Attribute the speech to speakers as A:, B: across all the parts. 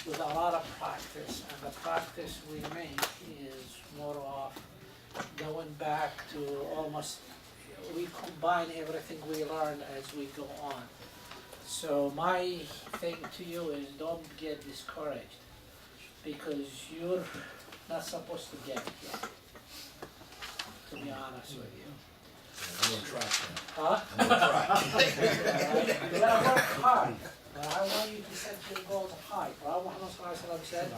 A: with a lot of practice, and the practice we make is more of going back to almost, we combine everything we learn as we go on. So my thing to you is don't get discouraged, because you're not supposed to get it yet, to be honest with you.
B: I'm gonna try that.
A: Huh?
B: I'm gonna try.
A: You gotta work hard, but I want you to set your goals high. Prophet Muhammad ﷺ said,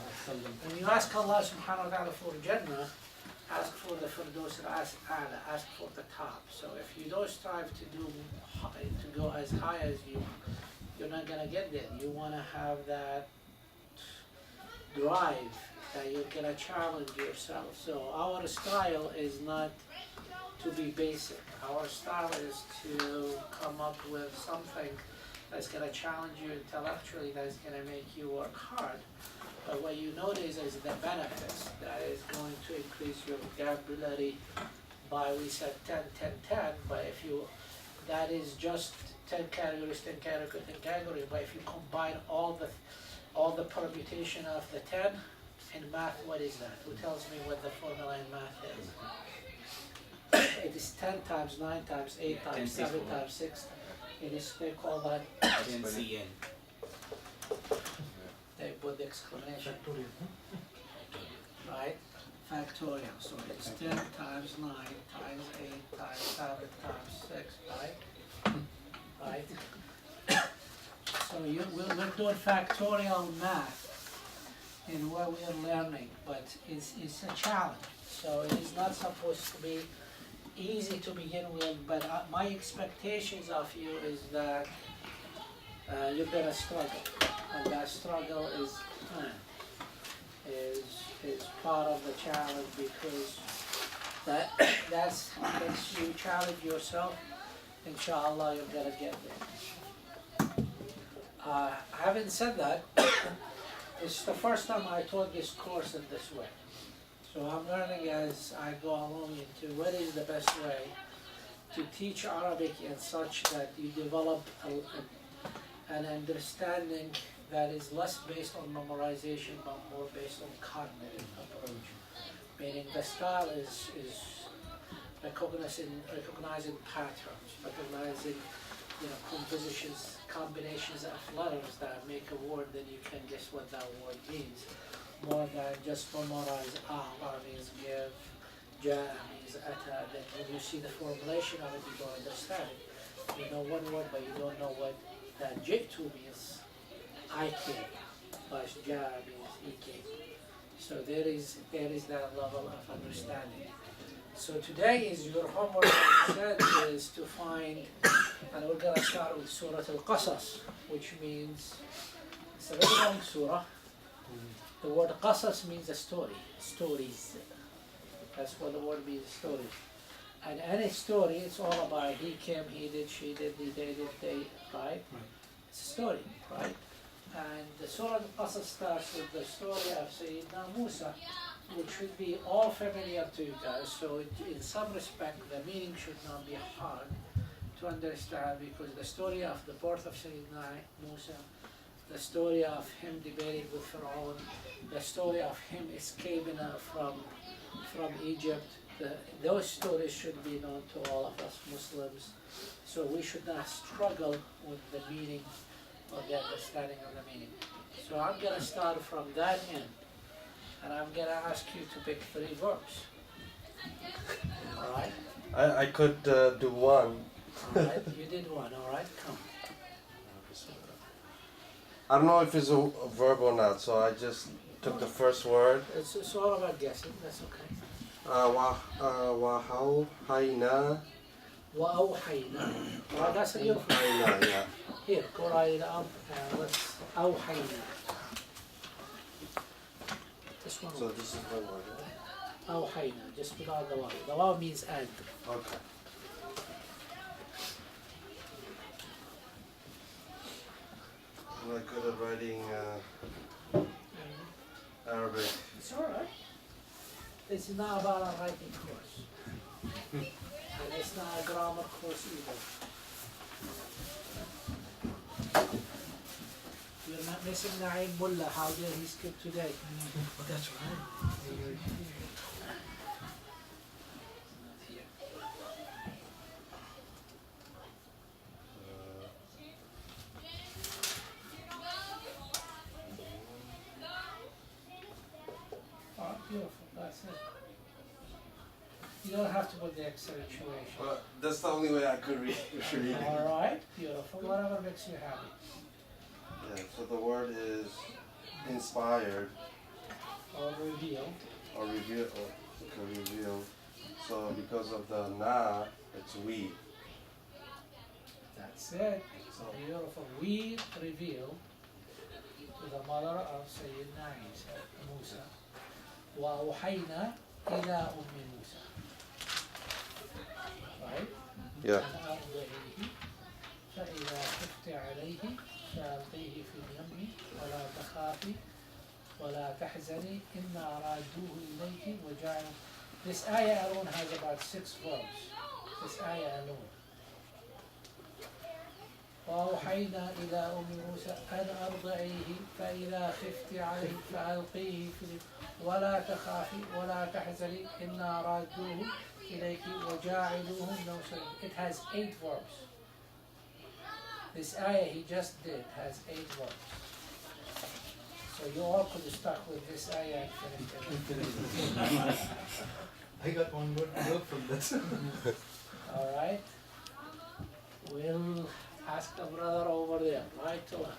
A: when you ask Allah subhanahu wa ta'ala for Jannah, ask for the Firdaus al-A'la, ask for the top. So if you don't strive to go as high as you're not gonna get there. You wanna have that drive that you're gonna challenge yourself. So our style is not to be basic. Our style is to come up with something that's gonna challenge you intellectually, that's gonna make you work hard. But what you notice is the benefits, that is going to increase your vocabulary by, we said 10, 10, 10, but if you, that is just 10 categories, 10 categories, 10 categories, but if you combine all the permutation of the 10, in math, what is that? Who tells me what the formula in math is? It is 10 times, 9 times, 8 times, 7 times, 6. It is, they call that,
C: NCN.
A: they put the exclamation, right? Factorial, so it's 10 times 9 times 8 times 7 times 6, right? Right? So we're doing factorial math in what we are learning, but it's a challenge. So it is not supposed to be easy to begin with, but my expectations of you is that you're gonna struggle, and that struggle is part of the challenge, because that's as you challenge yourself, inshallah you're gonna get there. Having said that, it's the first time I taught this course in this way. So I'm learning as I go along into what is the best way to teach Arabic in such that you develop an understanding that is less based on memorization but more based on cognitive approach. Meaning the style is recognizing patterns, recognizing compositions, combinations of letters that make a word, then you can guess what that word means. More than just memorize means give, ja means ata, then when you see the formulation of it, you don't understand it. You know one word, but you don't know what that jitu means, I came, but ja means he came. So there is that level of understanding. So today is your homework, as you said, is to find, and we're going to start with Surah Al-Qasas, which means, it's a very long surah. The word qasas means a story, stories. That's what the word means, stories. And any story, it's all about he came, he did, she did, he did, they, right? It's a story, right? And the Surah Al-Qasas starts with the story of Sayyidina Musa, which should be all familiar to you guys. So in some respect, the meaning should not be hard to understand, because the story of the birth of Sayyidina Musa, the story of him debating with Pharaoh, the story of him escaping from Egypt, those stories should be known to all of us Muslims. So we should not struggle with the meaning or the understanding of the meaning. So I'm going to start from that end, and I'm going to ask you to pick 3 verbs. All right?
D: I could do one.
A: All right, you did one. All right, come.
D: I don't know if it's a verb or not, so I just took the first word.
A: It's all about guessing. That's okay.
D: Wahawhayna.
A: وأوحينا. Well, that's a beautiful.
D: Wahawhayna, yeah.
A: Here, go right up. Let's أوحينا. This one.
D: So this is one word, right?
A: أوحينا, just without the waw. The waw means and.
D: Okay. I'm not good at writing Arabic.
A: It's all right. It's not about a writing course. And it's not a grammar course either. You're We're not missing Naeem Mullah. How did he skip today?
C: Oh, that's right.
A: Oh, beautiful. That's it. You don't have to put the accentuation.
D: Well, that's the only way I could read it.
A: All right, beautiful. Whatever makes you happy.
D: Yeah, so the word is inspired
A: Or revealed.
D: or revealed. Okay, revealed. So because of the na, it's we.
A: That's it.
D: So
A: Beautiful. We reveal to the mother of Sayyidina Isa, Musa. وأوحينا إلى أم موسى. Right?
D: yeah.
A: أن أرضعيه فإذا خفت عليه فألقيه في اليم ولا تخافي ولا تحزني إنا رادوه إليك وجعله. This ayah alone has about 6 verbs. This ayah alone. وأوحينا إلى أم موسى أن أرضعيه فإذا خفت عليه فألقيه في اليم ولا تخافي ولا تحزني إنا رادوه إليك وجاعلوه نوسا. It has 8 verbs. This ayah he just did has 8 verbs. So you all could have stuck with this ayah and finished it.
C: I got one word from this.
A: Alright? We'll ask the brother over there, right to left.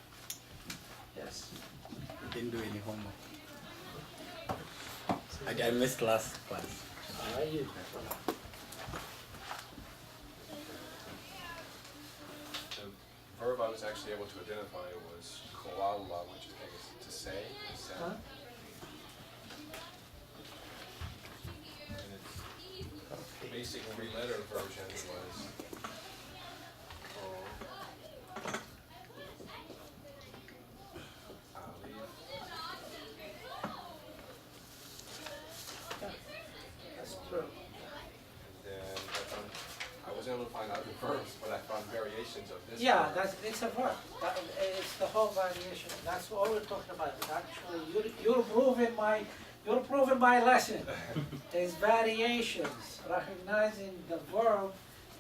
A: Yes.
E: Didn't do any homework. I missed last class.
A: Alright, you.
B: The verb I was actually able to identify was koala, which I think is to say, to say.
A: Huh?
B: And its basic 3-letter version was
A: That's true.
B: then I wasn't able to find out the verbs, but I found variations of this.
A: Yeah,
B: verb.
A: it's a verb. It's the whole variation. That's what we're talking about. Actually, you're proving my lesson. There's variations. Recognizing the verb,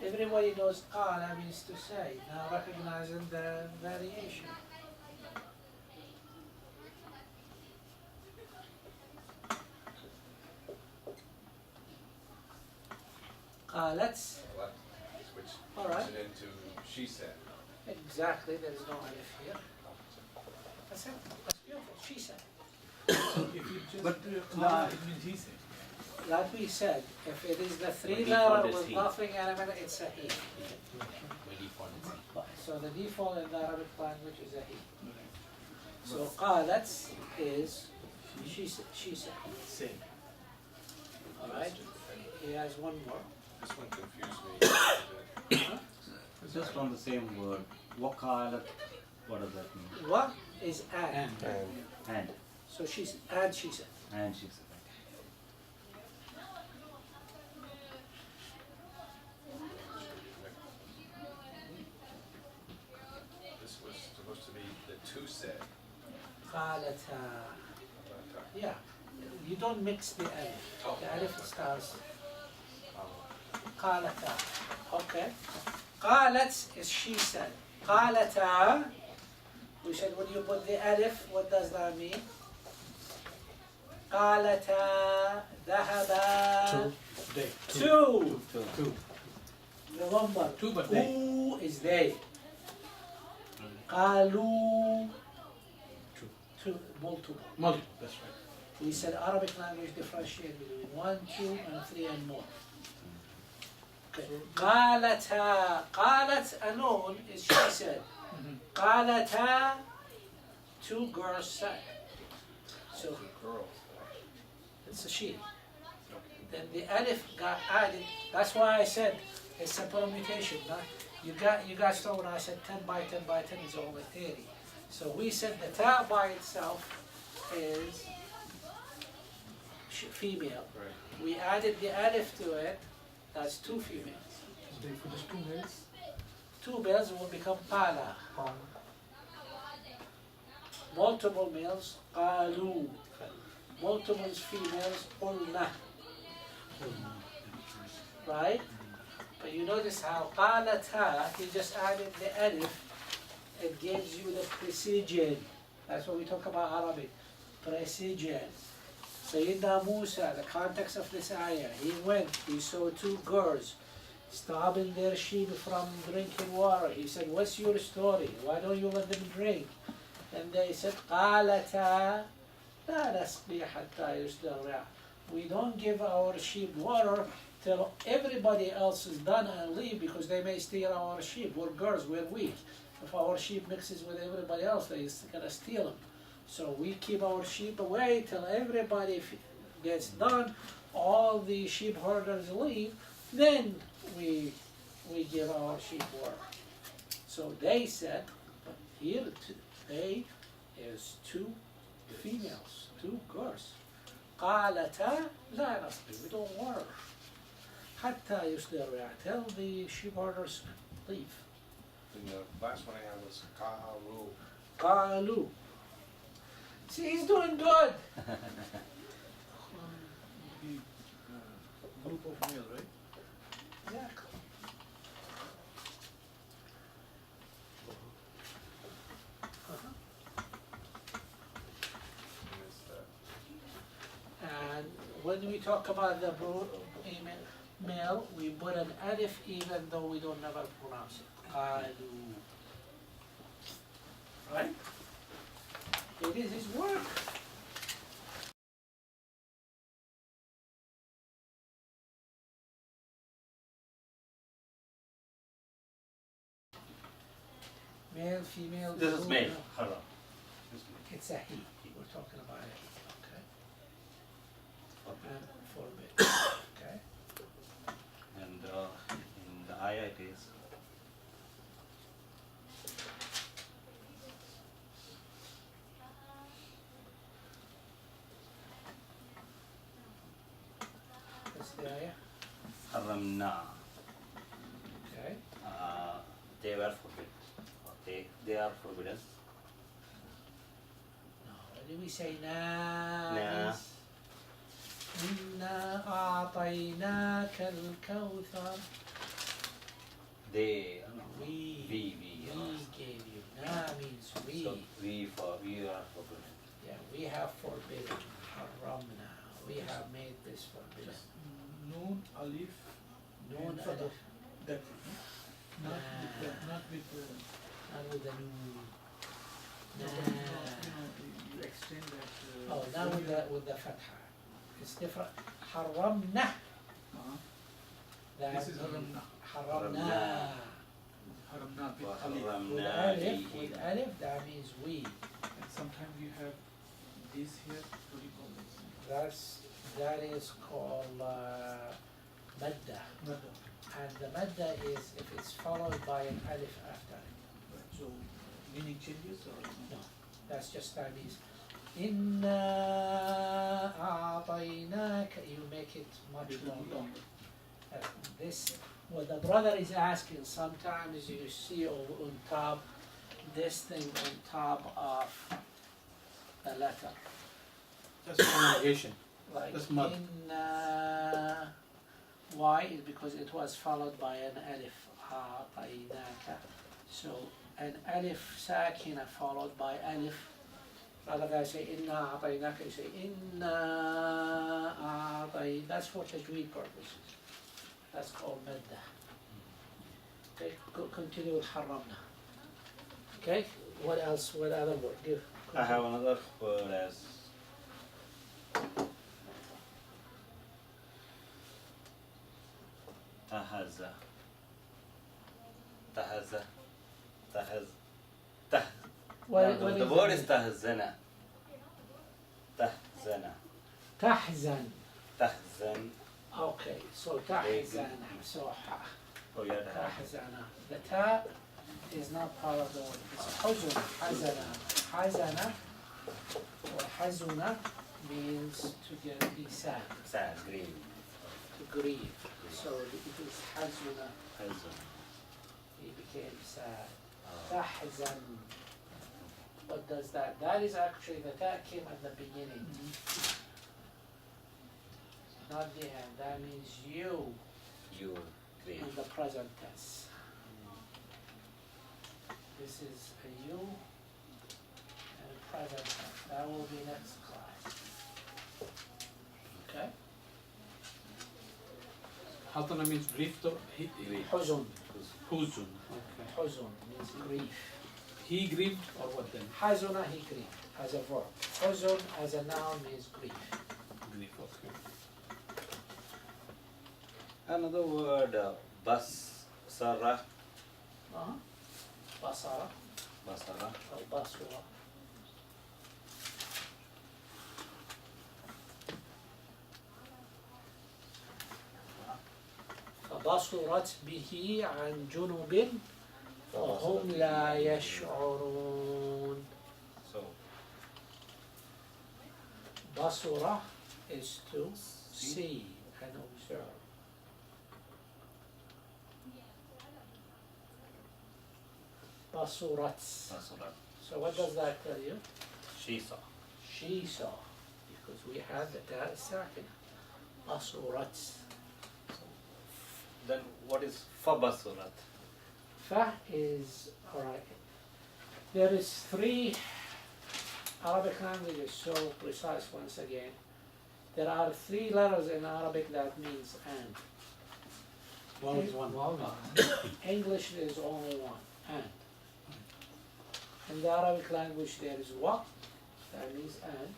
A: everybody knows qala means to say. Now recognizing the variation. Let's.
B: Which
A: All right.
B: turns it into she said.
A: Exactly, there's no alif here. That's it. That's beautiful. She said.
C: If you just
E: But,
C: do a comma, it means he said.
A: Like we said, if it is the 3
E: default
A: letter
E: is
A: with
E: he.
A: nothing element, it's a he.
E: By default, it's
A: So the default in the Arabic language is a he. So qalat is she said.
C: Say.
A: Alright? He has one more.
B: This one confused me a bit.
E: just on the same word. Wakalat, what does that mean?
A: What is and?
E: And.
A: So she's and she said.
E: And she said.
B: This was supposed to be the two said.
A: Qalata. Yeah. You don't mix the alif.
B: Oh.
A: The alif starts. Qalata. Okay. Qalat is she said. Qalata. We said when you put the alif, what does that mean? قالتا ذهبا
C: They.
A: two.
C: Two.
A: Remember,
C: Two, but they.
A: who is they? قالوا two, multiple.
C: Multiple, that's right.
A: We said Arabic language differentiate between 1, 2, and 3 and more. Okay. قالتا. قالت alone is she said. قالتا, two girls said. So
B: Girls.
A: it's a she. Then the alif got added. That's why I said it's a permutation. Huh? You guys know when I said 10 by 10 by 10 is only 30. So we said the ta by itself is female.
B: Right.
A: We added the alif to it. That's two females.
C: So for the 2 minutes.
A: Two males will become pala. multiple males, قالوا. Multiple females, قلنا. Right? But you notice how قالتا, he just added the alif, it gives you the precision. That's what we talk about Arabic. Precision. Sayyidina Musa, the context of this ayah, he went, he saw two girls stopping their sheep from drinking water. He said, what's your story? Why don't you let them drink? And they said, قالتا لا نسقي حتى يصدر الرعاء. We don't give our sheep water till everybody else is done and leave, because they may steal our sheep. We're girls, we're weak. If our sheep mixes with everybody else, they're gonna steal them. So we keep our sheep away till everybody gets done, all the sheep herders leave, then we give our sheep water. So they said, but here they is two females, two girls. قالتا لا نسقي, we don't water. حتى يصدر الرعاء, till the sheep herders leave.
B: And the last one I had was Kaharu.
A: قالوا. See, he's doing good.
C: The group of male, right?
A: Exactly. And when we talk about the male, we put an alif even though we don't never pronounce it. قالوا. Right? It is his work. Male, female.
E: This is male. Haram.
A: It's a he. We're talking about a he. Okay.
E: Okay.
A: And forbid. Okay.
E: And in the ayah it is
A: What's the ayah?
E: haramna.
A: Okay.
E: They were forbidden. They are forbidden.
A: No. What do we say? Na.
E: Na.
A: إنا أعطيناك الكوثر.
E: They
A: We.
E: we
A: gave you. Na means we.
E: So we are forbidden.
A: Yeah, we have forbidden. Haramna. We have made this forbidden.
C: Noon, alif,
A: Noon
C: and fatah.
A: alif.
C: That one, no? Not with the,
A: Not with the noon.
C: no, but, you extend that.
A: Oh, now with the fatha. It's different. Haramna.
C: This is haramna.
A: Haramna.
C: Haramna with
E: Wa
C: alif.
A: With
E: haramna
A: alif,
E: bihi.
A: with alif, that means we.
C: And sometimes you have this here, what do you call this?
A: That is called madda.
C: Madda.
A: And the madda is if it's followed by an alif after it.
C: Right, so meaning changes or?
A: No, that's just that means Inna a'tainaka, you make it much longer. This, what the brother is asking, sometimes you see on top, this thing on top of the letter.
C: That's pronunciation.
A: Like
C: That's mud.
A: inna, why? Is because it was followed by an alif, a'tainaka. So an alif sakina followed by alif. Rather than say inna a'tainaka, you say inna a'tainaka. That's for tajweed purposes. That's called madda. Okay, continue with haramna. Okay, what else? What other word? Give.
E: I have another word as tahaza. Tahaza.
A: What
E: The
A: is
E: word
A: it?
E: is tahzana. Tahzana.
A: Tahzan.
E: Tahzan.
A: Okay, so tahzan. So
E: Oh yeah,
A: tahzana. The ta is not part of the word. It's huzun. Hazana. Hazana or hazuna means to be sad,
E: sad, green.
A: to grieve. So it is hazuna.
E: Hazan.
A: He became sad. Tahzan. what does that? That is actually, the ta came at the beginning, not the end. That means you
E: You grieve.
A: in the present tense. This is a you and present tense. That will be next class. Okay?
C: Hatana means grief.
E: Grief.
A: Huzun.
C: Huzun. Okay.
A: Huzun means grief.
C: He grieved or what then?
A: Hazuna, he grieved, as a verb. Huzun as a noun means grief.
C: Grief. Okay.
E: Another word, basara.
A: Basara
E: Basara.
A: or basura. فبصرت به عن جنب وهم لا يشعرون.
E: So,
A: Basura is to see and observe. Basurat.
E: basara.
A: So what does that tell you?
E: She saw.
A: She saw, because we have the ta sakin. Basurat.
E: Then what is fabasurat?
A: Fa is, alright. There is 3 Arabic languages, so precise once again. There are 3 letters in Arabic that means and.
C: One is one.
A: English there is only one, and. In the Arabic language there is wa, that means and.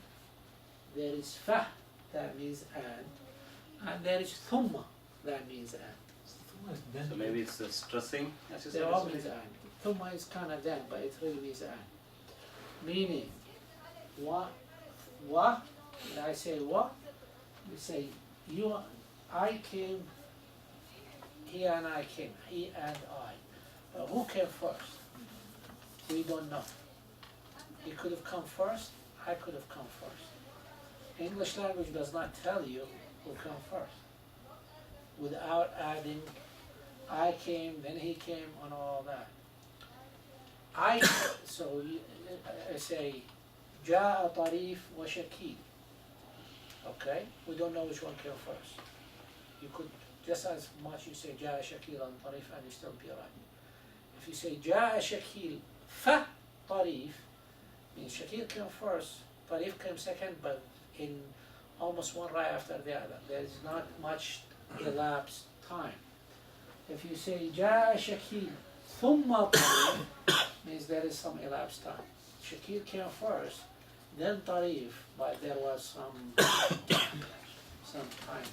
A: There is fa, that means and there is thumma, that means and.
E: So maybe it's stressing, as you
A: They
E: said.
A: all means and. Thumma is kind of then, but it really means and. Meaning, wa, when I say wa, we say you, I came, he and I came, he and I. But who came first? We don't know. He could have come first, I could have come first. English language does not tell you who came first. Without adding, I came, then he came, and all that. So I say, جاء طريف وشكيل. Okay? We don't know which one came first. You could, just as much you say جاء شكيل and طريف and you still be right. If you say جاء شكيل فطريف, means Shakil came first, Tareef came second, but in almost one right after the other. There is not much elapsed time. If you say جاء شكيل ثم طريف, means there is some elapsed time. Shakil came first, then Tareef, but there was some time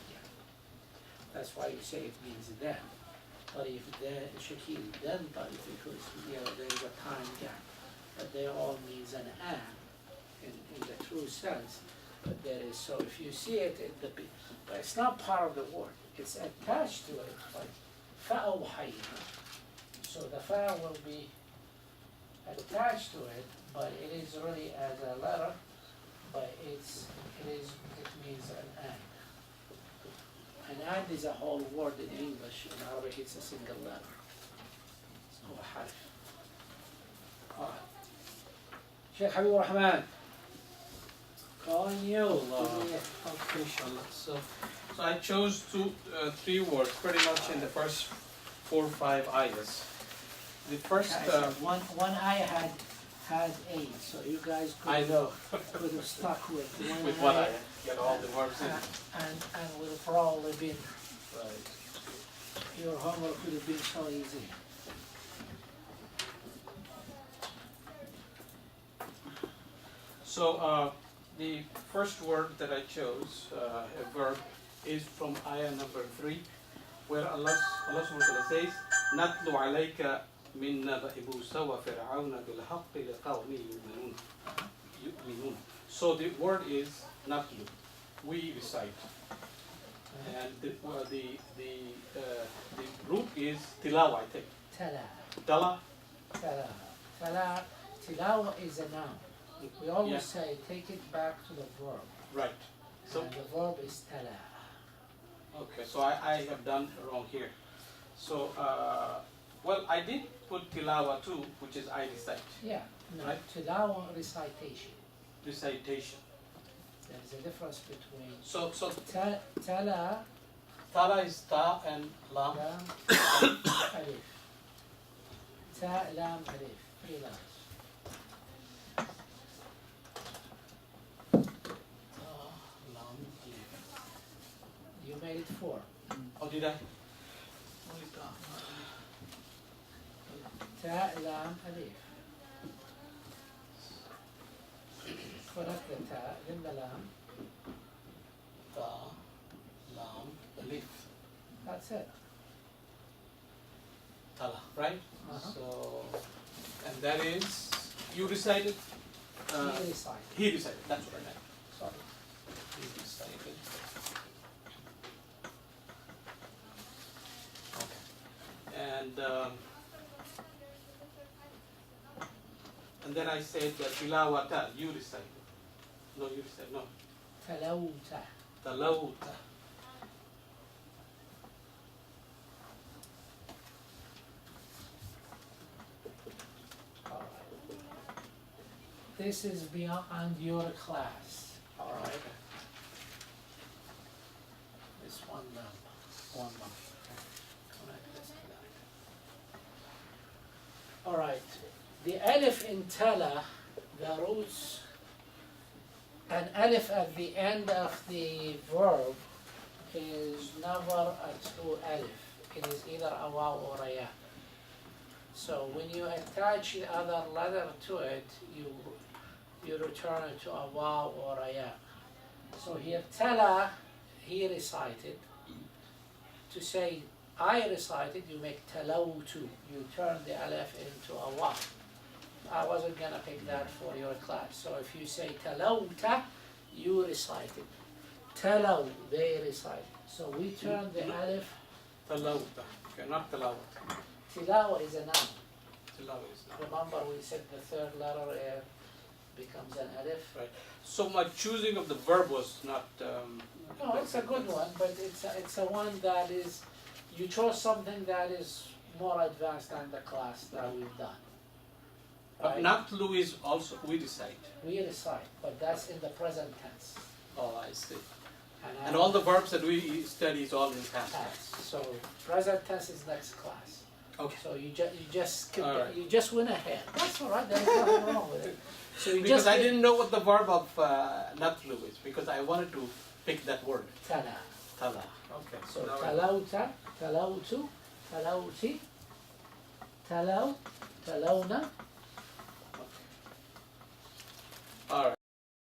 A: here. That's why you say it means then. Tareef, then Shakil, then Tareef, because there is a time gap. But they all means an and in the true sense. But there is, so if you see it, but it's not part of the word. It's attached to it, like فَأَوْحَيْنَا. So the fa will be attached to it, but it is really as a letter, but it means an and. An and is a whole word in English. In Arabic, it's a single letter. It's called harf. All right. Sheikh Habib Rahman, calling you.
C: Okay, inshallah. So I chose 3 words pretty much in the first 4 or 5 ayahs. The first,
A: one ayah had 8, so you guys
C: I know,
A: could have stuck with one
C: with one
A: ayah,
C: ayah, get all the verbs in.
A: and would have probably been,
C: Right.
A: your homework would have been so easy.
C: So the first word that I chose, a verb, is from ayah number 3, where Allah subhanahu wa ta'ala says, نَتْلُ عَلَيْكَ مِنْ نَبَإِ مُوسَى وَفِرْعَوْنَ بِالْحَقِّ لِقَوْمٍ يُؤْمِنُونَ. So the word is natlu, we recite, and the root is tilawa, I think.
A: Tala,
C: Tala,
A: tala, tala, tilawa is a noun. We always
C: Yeah.
A: say, take it back to the verb,
C: right. So
A: and the verb is tala.
C: okay, so I have done wrong here. So well, I did put tilawa too, which is I recite.
A: Yeah, No,
C: Right.
A: tilawa recitation.
C: Recitation.
A: There's a difference between
C: So
A: tala,
C: tala is ta and lam.
A: lam, alif. Ta, lam, alif. 3 lines.
C: Ta, lam, alif.
A: You made it 4.
C: Oh, did I? Only ta.
A: Ta, lam, alif. Correct the ta, then the lam.
C: Ta, lam, alif.
A: That's it.
C: Tala, right?
A: Uh-huh.
C: So, and that is, you recited?
A: He recited.
C: He recited, that's what I meant.
A: Sorry.
C: He recited. Okay. And then I said that tilawata, you recited. No, you recited, no.
A: Talawta.
C: Talawta.
A: Alright. This is beyond your class. Alright. This one number. One month. Connect this to that. Alright. The alif in tala, the roots, an alif at the end of the verb is never a true alif. It is either a waw or a ya. So when you attach the other letter to it, you return it to a waw or a ya. So here tala, he recited. To say I recited, you make talawtu. You turn the alif into a waw. I wasn't gonna pick that for your class. So if you say talawta, you recited. Talaw, they recite. So we turn the alif.
C: Talawta. Okay, not talawata.
A: Tilawa is a noun.
C: Tilawa is not.
A: Remember we said the third letter becomes an alif?
C: Right. So my choosing of the verb was not.
A: No, it's a good one, but it's a one that is, you chose something that is more advanced than the class that we've done.
C: But
A: Right?
C: not Louis is also we recite.
A: We recite, but that's in the present tense.
C: Oh, I see.
A: I-
C: And all the verbs that we study is all in past tense.
A: Past. So present tense is next class.
C: Okay.
A: So you just skip
C: All
A: it.
C: right.
A: You just went ahead. That's all right. There's nothing wrong with it. So you
C: Because
A: just
C: I didn't know what the verb of not Louis, because I wanted to pick that word.
A: tala.
C: Tala. Okay.
A: So
C: now I-
A: talauta, talautu, talauti, talaw, talawna.
C: All right.